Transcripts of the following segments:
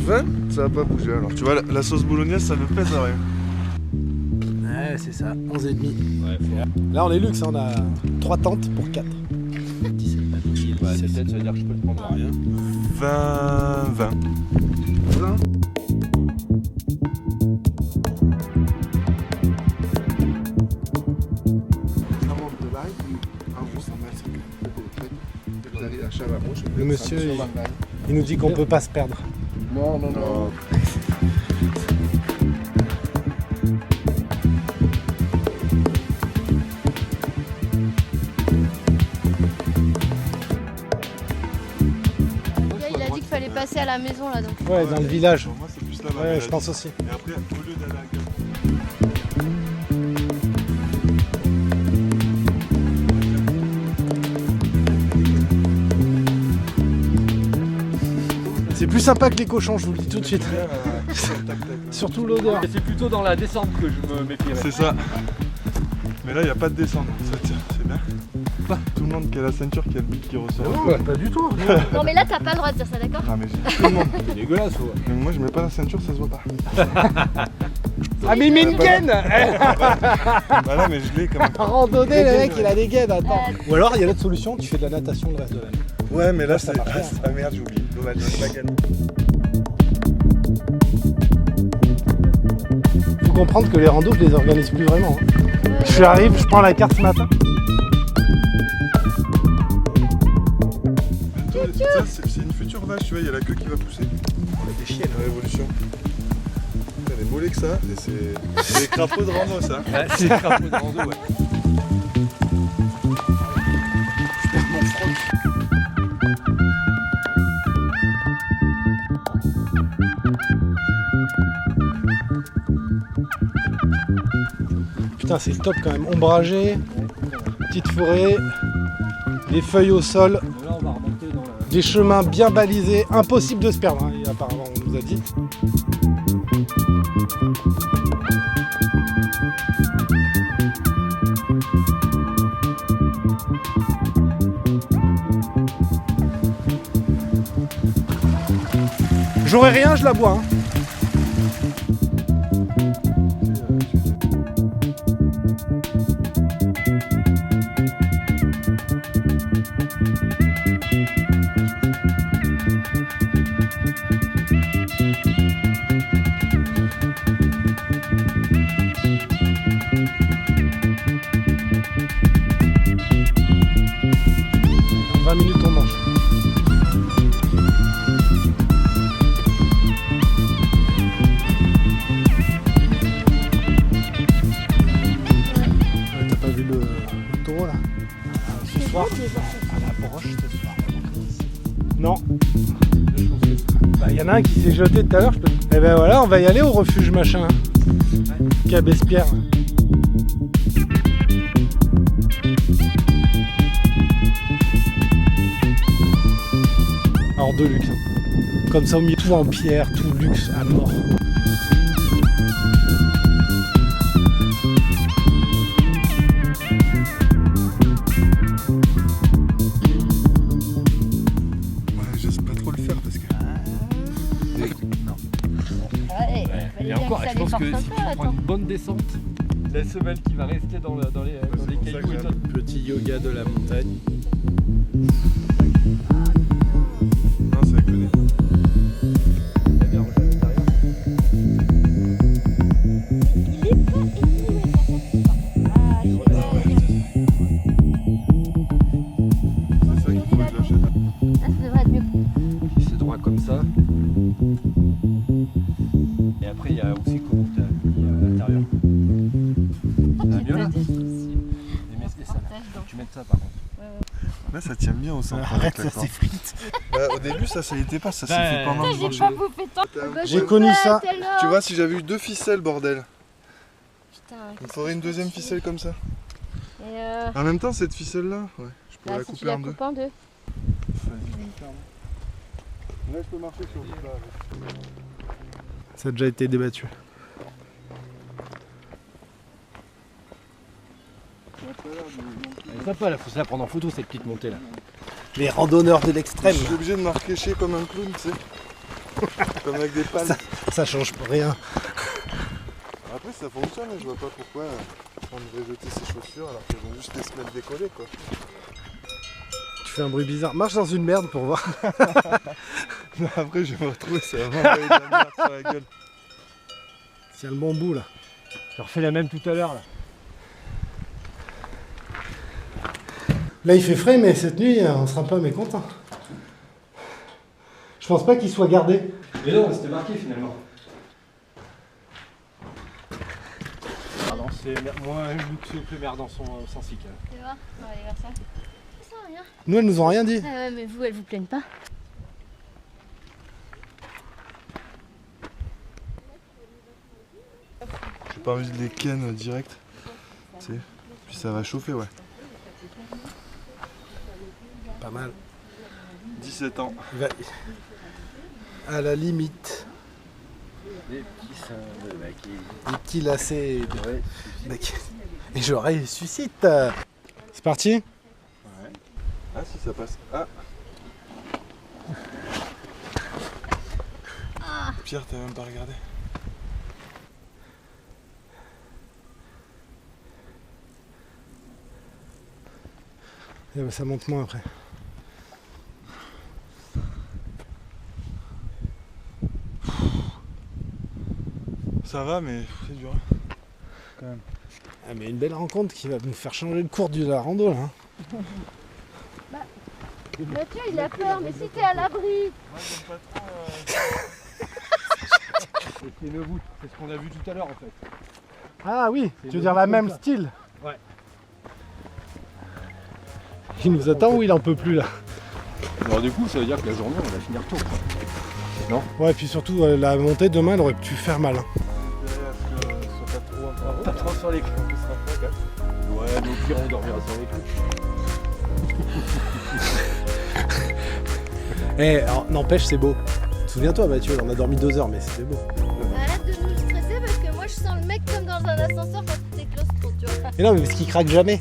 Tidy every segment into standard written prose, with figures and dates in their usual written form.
20, ça va pas bouger. Alors tu vois, la sauce bolognaise, ça ne pèse à rien. Ouais, c'est ça, 11,5. Ouais, Là, on est luxe, on a 3 tentes pour 4. 17 ouais, 17, ça veut dire que je peux te prendre à rien. 20. Voilà. Le monsieur, il nous dit qu'on peut pas se perdre. Non. Il a dit qu'il fallait passer à la maison là donc. Ouais, dans le village. Moi, c'est plus là-bas. Ouais, je pense aussi. Et après, au lieu d'aller à Gap. C'est plus sympa que les cochons, je vous le dis tout de suite. Surtout l'odeur. C'est plutôt dans la descente que je me méfierais. C'est ça. Mais là, il n'y a pas de descente. Ça tient, c'est bien. Tout le monde qui a la ceinture qui ressort. Ouais, pas du tout. Non mais là t'as pas le droit de dire ça, d'accord? Non, mais tout le monde. C'est dégueulasse, ouais. Mais moi, je mets pas la ceinture, ça se voit pas. Ah mais il met une gaine. Bah là, mais je l'ai quand même. En randonnée, le mec, il a des gaines, attends. Ou alors, il y a l'autre solution, tu fais de la natation le reste de l'année. Ouais, mais là, Ça c'est. marche bien. Ah merde, j'ai oublié. Dommage, je la gagne. Faut comprendre que les randos, je les organise plus vraiment. Je arrive, je prends la carte ce matin. Ça, c'est une future vache, tu vois, il y a la queue qui va pousser. On a des chiennes. La révolution. Elle est mollée que ça, et c'est des crapauds de rando, ça. Ouais, c'est des crapauds de rando, ouais. Putain, c'est top quand même. Ombragé, petite forêt, les feuilles au sol, Là, on va remonter dans le... des chemins bien balisés, impossible de se perdre, hein, apparemment, on nous a dit. J'aurais rien, je la bois. Hein. Dans 20 minutes on mange. T'as pas vu le taureau là? Ce soir, à la broche ce soir. Non. Il y en a un qui s'est jeté tout à l'heure. Et ben voilà, on va y aller au refuge machin. Cabespierre. Alors de luxe. Comme ça au milieu, tout en pierre, tout luxe à mort. Ouais, j'ose pas trop le faire parce que. Ouais, Et encore, je pense que si tu prends une bonne descente, la semelle qui va rester dans les pour ça cailloux que et tout. Petit yoga de la montagne. Non, c'est avec le nez. C'est ça qu'il faut que je l'achète. Ça devrait être mieux. C'est droit comme ça. Et après, il y a aussi comment tu as mis à l'intérieur. Ça va mieux là? Et ça, là. Tu mets ça par contre. Là, ça tient bien au centre. Arrête, avec ça la s'effrite. Bah, au début, ça était pas, ça s'est Bah, fait pendant le J'ai marché. pas bouffé tant. J'ai connu ça. Tu vois, si j'avais eu 2 ficelles, bordel, Putain, il me faudrait une deuxième ficelle comme ça. Et En même temps, cette ficelle-là, ouais, je pourrais la si tu couper la en deux. coupes en deux. Là, je peux marcher sur ce plat. Ça a déjà été débattu. Elle est sympa là, faut se la prendre en photo cette petite montée là. Les randonneurs de Je l'extrême. suis obligé de marquer chez comme un clown, tu sais. Comme avec des palmes. Ça change rien. Après ça fonctionne, je vois pas pourquoi on devrait jeter ses chaussures alors qu'elles vont juste les semelles décoller quoi. Tu fais un bruit bizarre. Marche dans une merde pour voir. Non, après je vais me retrouver, ça va m'envoyer de la merde sur la gueule. Tiens le bon bout là. J'ai refait la même tout à l'heure là. Là il fait frais mais cette nuit on sera pas mécontent. Je pense pas qu'il soit gardé. Mais non, c'était marqué finalement. Pardon, c'est moins luxueux que le maire dans son cycle. Tu vois, on va aller voir ça. Ça sert à rien. Nous elles nous ont rien dit. Ah ouais, mais vous, elles vous plaignent pas. J'ai pas envie de les ken direct. Tu sais. Puis ça va chauffer ouais. Pas mal. 17 ans. Il va- À la limite. Des petits seins de mec. Des petits lacets. Ouais. Mec. Et je ressuscite. C'est parti. Ah si ça passe. Ah. Pierre t'as même pas regardé. Eh ben, ça monte moins après. Ça va mais c'est dur. Quand même. Ah, mais une belle rencontre qui va nous faire changer le cours de la rando là. Hein. Mathieu, il a peur, mais si t'es à l'abri. Moi j'aime pas trop. C'est une voûte, c'est ce qu'on a vu tout à l'heure en fait. Ah oui, C'est tu veux le dire la bout même comme ça. style. Ouais. Il nous attend ou il en peut plus là. Alors du coup, ça veut dire que la journée, on va finir tôt. Quoi. Non. Ouais, puis surtout la montée demain elle aurait pu faire mal. Hein. Soit pas trop encore. Pas trop sur les clous. On sera pas quand même. Ouais, mais au pire, on dormira sur les clous. Eh, alors, n'empêche, c'est beau. Souviens-toi, Mathieu, on a dormi 2 heures, mais c'était beau. Arrête de nous stresser parce que moi je sens le mec comme dans un ascenseur quand t'es claustro, tu vois. Mais non, mais parce qu'il craque jamais.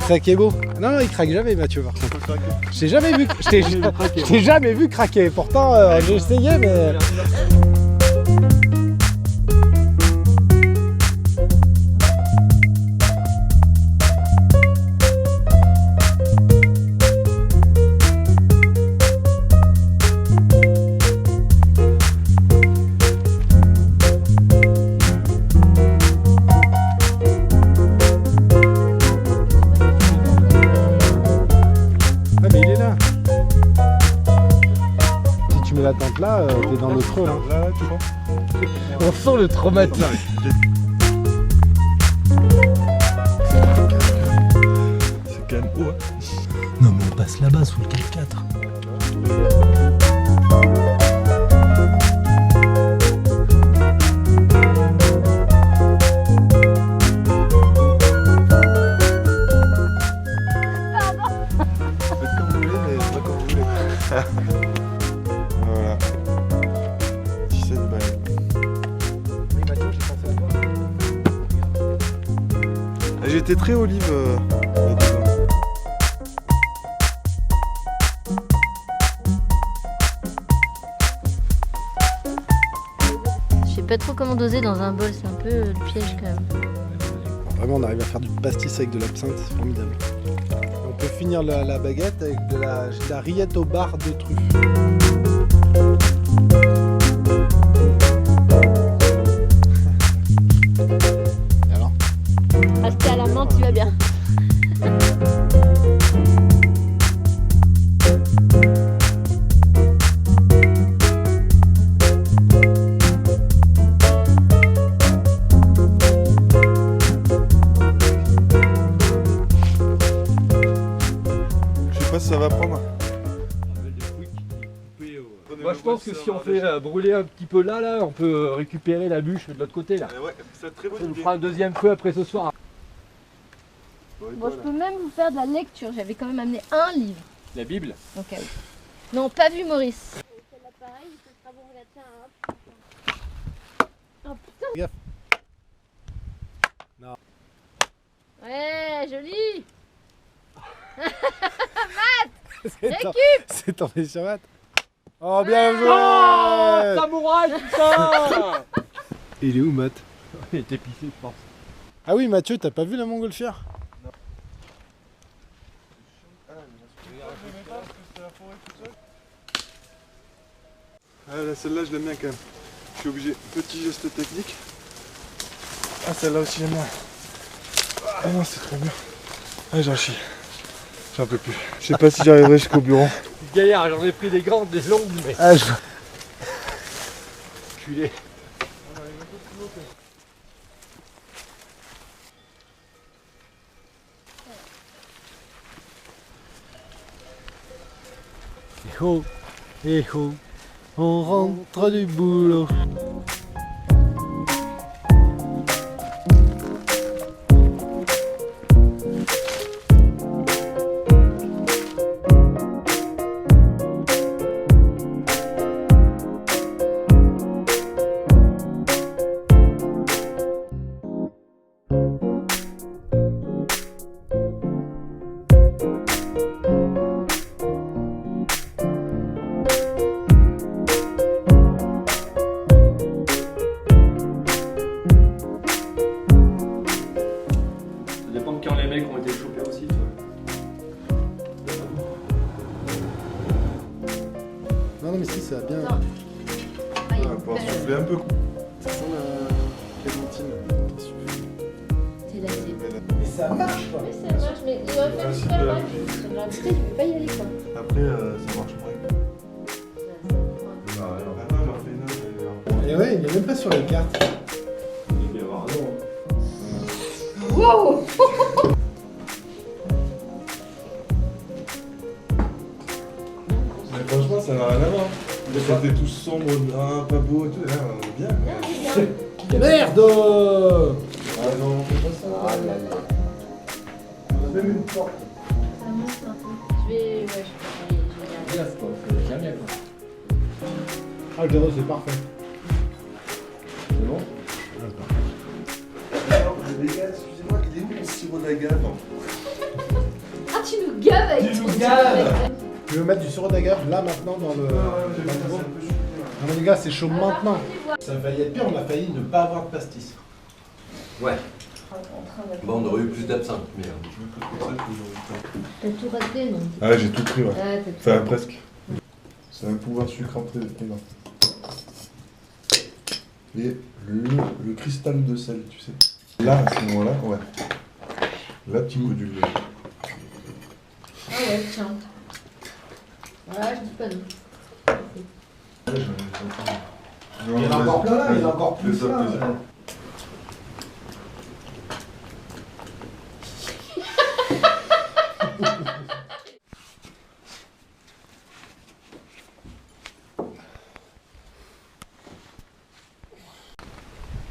C'est ça qui est beau. Non, non, il craque jamais, Mathieu, par contre. Je t'ai jamais vu, je t'ai jamais vu craquer. Pourtant, j'ai essayé, mais. Ah, mais il est là. Si tu mets la tente là, t'es dans le creux là. Là tu vois. On sent le traumatisme. C'est quand même haut hein. Non, mais on passe là-bas sous le 4x4. Faites comme vous voulez mais pas comme vous voulez. Voilà. 17 balles. Oui, Mathieu, j'ai pensé à toi. Ah, j'ai été très olive il y a 2 ans. Je sais pas trop comment doser dans un bol, c'est un peu le piège quand même. Vraiment, on arrive à faire du pastis avec de l'absinthe, c'est formidable. On peut finir la baguette avec de la rillette au bar de truffes. Alors, Rester à la main, tu vas bien. Je sais pas si ça va prendre. Moi, je pense que si on fait brûler un petit peu là, on peut récupérer la bûche de l'autre côté là. Ouais, c'est une très Ça bonne nous idée. fera un deuxième feu après ce soir. Bon, je peux même vous faire de la lecture, j'avais quand même amené un livre. La Bible. Ok. Non, pas vu Maurice. C'est l'appareil, ce sera bon, regarde, tiens, hop. Oh putain. Gaffe. Non. Ouais, joli. c'est Récup. tombé sur Matt. Oh, bien joué. Oh, samouraï, putain. Il est où, Matt? Il était pissé, je pense. Ah oui, Mathieu, t'as pas vu la montgolfière? Ah là, celle-là je l'aime bien quand même. Je suis obligé. Petit geste technique. Ah, celle-là aussi j'aime bien. Ah non, c'est trop bien. Ah, j'en chie. J'en peux plus. Je sais pas si j'arriverai jusqu'au bureau. Galère, j'en ai pris des grandes, des longues, mais. Ah, je... Culé. Eh oh, on rentre du boulot. Ça dépend de quand les mecs ont été chopés aussi, toi. Non, non, mais si, ça va bien. Non. Ah, il y a On va une pouvoir belle- souffler un peu. Ça sent la clémentine. C'est la cible. Mais ça marche, quoi. Oui, ça marche, mais il aurait fallu Principe faire de la mal. Dans la bouteille, je vais pas y aller, quoi. Après, ça marche moins. Ah non, j'en fais une autre. Et ouais, il est même pas sur les cartes. Wow. Mais franchement, ça n'a rien à voir. C'était tout sombre, pas beau et tout. Et là, on est bien. Merde! Ah non, on fait pas ça. On a même une porte. Ça monte un peu. Je vais regarder. Ah, le cadeau, c'est parfait. C'est bon? Alors, les gars, excusez-moi, il est où mon sirop d'agave? Ah, tu nous gaves avec Tu ton nous gaves. Tu veux mettre du sirop d'agave là maintenant dans le. Non, mais les gars, c'est chaud maintenant. Ça a failli être pire, on a failli ne pas avoir de pastis. Ouais. Bon, on aurait eu plus d'absinthe, mais. T'as tout raté, non? Ah ouais, j'ai tout pris, ouais. Ah, t'as tout Enfin, raté. presque. C'est un pouvoir sucre entré dedans. Et le cristal de sel, tu sais. Là, à ce moment-là, ouais. Là, petit coup du lait. Ah ouais, tiens. Voilà, je dis pas non. Il y en a encore plein là, il y en a encore plus Fais ça là. plaisir.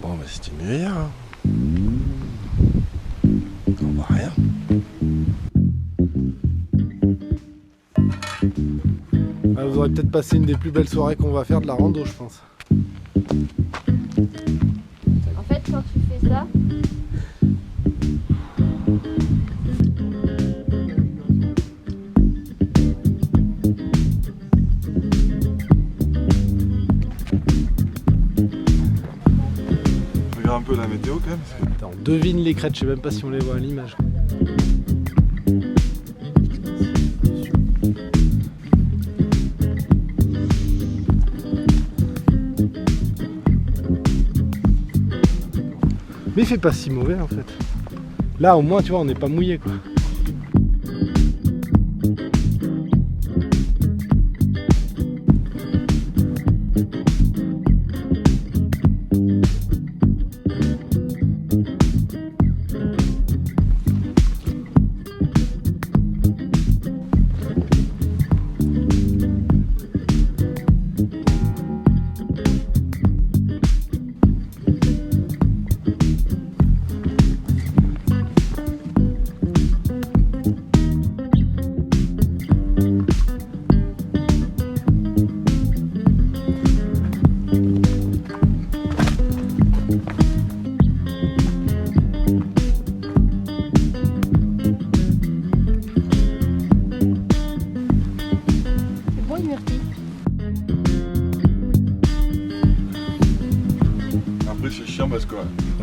Bon, bah c'était mieux hier. Hein. On voit rien. Ah, vous aurez peut-être passé une des plus belles soirées qu'on va faire de la rando, je pense. En fait, quand tu fais ça, Regarde un peu la météo quand même. Parce que... Attends, on devine les crêtes, je sais même pas si on les voit à l'image. Mais il fait pas si mauvais en fait. Là au moins tu vois on n'est pas mouillé quoi.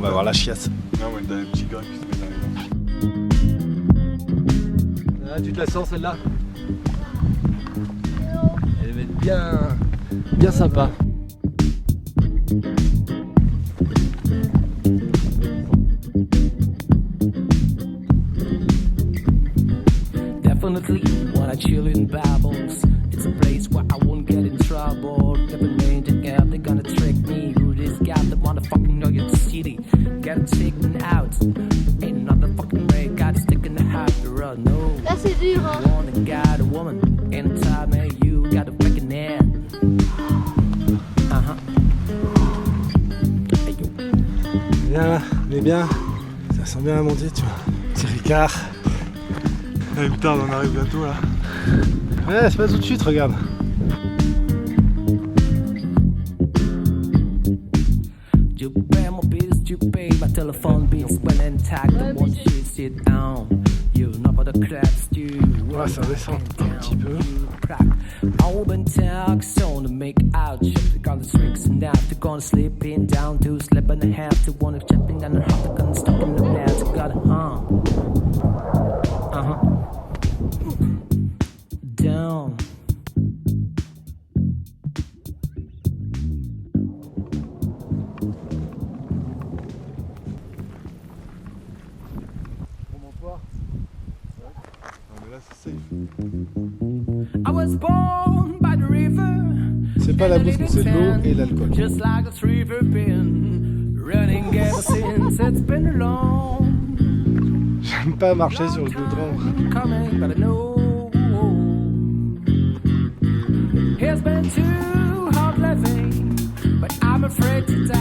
On va voir la chiasse. Non, ouais, t'as un petit gars qui se met dans les dents. Ah, tu te la sens celle-là? Elle va être bien sympa. Definitely wanna chill in Babbles. It's a place where I won't get in trouble. Never made it out, they're gonna trick me. Who this guy that motherfucking New York City? Get it taken out. Ain't another fucking way, got it sticking the half the road. No. Là c'est dur hein. Wanna got a woman. Anytime man, you got a freaking head. Hey, yo. Bien là, on est bien. Ça sent bien la montée, tu vois. Petit Ricard. Eh, putain, on arrive bientôt là. Ouais, c'est pas tout de suite, regarde. You pay my bills, you pay my telephone bills. When in tag, the one shit sit down. You know about the crabs, you. Ouais, ça descend un petit peu. Open tags on to make out. Shit, gonna tricks and out. They're gonna slip in down to slip and a half to one of jumping down the hop. They're gonna stuck in the net. Got down. Non, mais là, c'est safe. I was born by the river. C'est pas la bouffe, mais c'est l'eau et l'alcool. Just like a river been running ever since it's been long. J'aime pas marcher sur le goudron. Coming, but I know it's been too hard living, but I'm afraid to die.